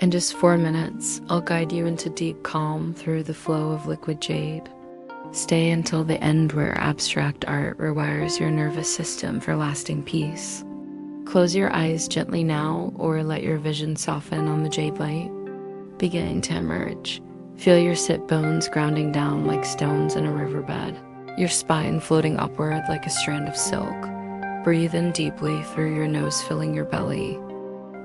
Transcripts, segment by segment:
In just 4 minutes, I'll guide you into deep calm through the flow of liquid jade. Stay until the end where abstract art rewires your nervous system for lasting peace. Close your eyes gently now, or let your vision soften on the jade light. Beginning to emerge. Feel your sit bones grounding down like stones in a riverbed. Your spine floating upward like a strand of silk. Breathe in deeply through your nose, filling your belly.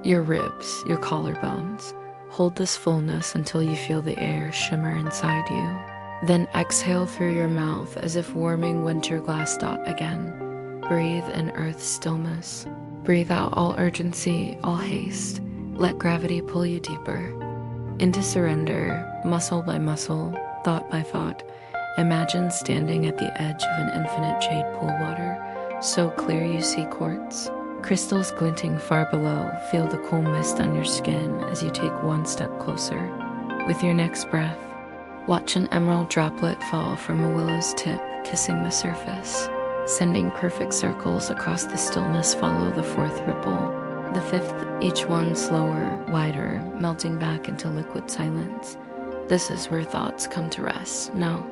Your ribs, your collarbones. Hold this fullness until you feel the air shimmer inside you. Then exhale through your mouth as if warming winter glass dot again. Breathe in earth's stillness. Breathe out all urgency, all haste. Let gravity pull you deeper. Into surrender, muscle by muscle, thought by thought. Imagine standing at the edge of an infinite jade pool water, so clear you see quartz. Crystals glinting far below, feel the cool mist on your skin as you take one step closer. With your next breath, watch an emerald droplet fall from a willow's tip, kissing the surface. Sending perfect circles across the stillness, follow the fourth ripple. The fifth, each one slower, wider, melting back into liquid silence. This is where thoughts come to rest. No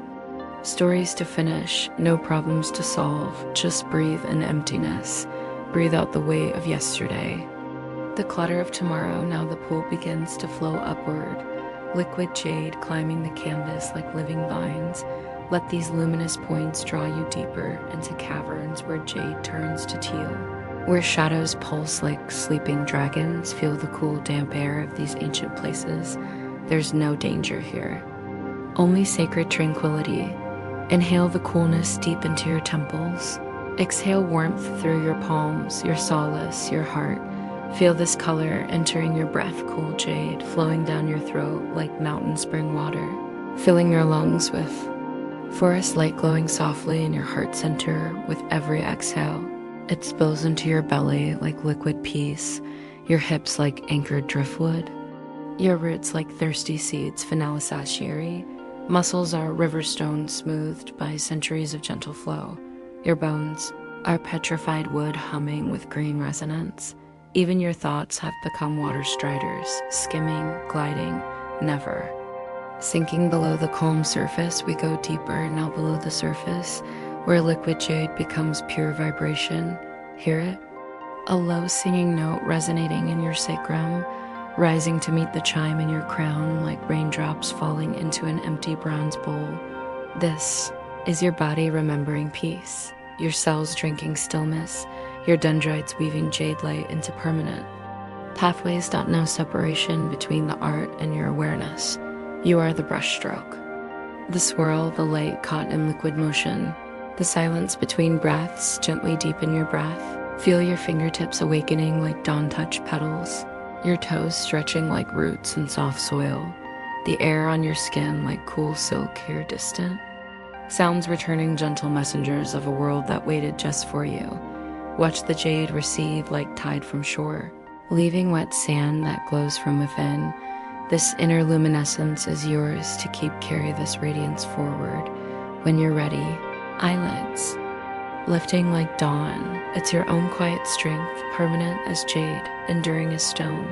stories to finish, no problems to solve, just breathe in emptiness. Breathe out the weight of yesterday. The clutter of tomorrow, now the pool begins to flow upward. Liquid jade climbing the canvas like living vines. Let these luminous points draw you deeper into caverns where jade turns to teal. Where shadows pulse like sleeping dragons, feel the cool damp air of these ancient places. There's no danger here. Only sacred tranquility. Inhale the coolness deep into your temples. Exhale warmth through your palms, your solace, your heart. Feel this color entering your breath, cool jade, flowing down your throat like mountain spring water, filling your lungs with forest light glowing softly in your heart center with every exhale. It spills into your belly like liquid peace, your hips like anchored driftwood, your roots like thirsty seeds, finale satiary. Muscles are river stones smoothed by centuries of gentle flow. Your bones are petrified wood humming with green resonance. Even your thoughts have become water striders, skimming, gliding, never. Sinking below the calm surface, we go deeper, now below the surface, where liquid jade becomes pure vibration. Hear it? A low singing note resonating in your sacrum, rising to meet the chime in your crown like raindrops falling into an empty bronze bowl. This is your body remembering peace, your cells drinking stillness, your dendrites weaving jade light into permanent pathways. No separation between the art and your awareness. You are the brushstroke, the swirl, the light caught in liquid motion, the silence between breaths. Gently deepen your breath. Feel your fingertips awakening like dawn-touched petals, your toes stretching like roots in soft soil, the air on your skin like cool silk here distant. Sounds returning, gentle messengers of a world that waited just for you. Watch the jade recede like tide from shore, leaving wet sand that glows from within. This inner luminescence is yours to carry this radiance forward. When you're ready, eyelids lifting like dawn. It's your own quiet strength, permanent as jade, enduring as stone.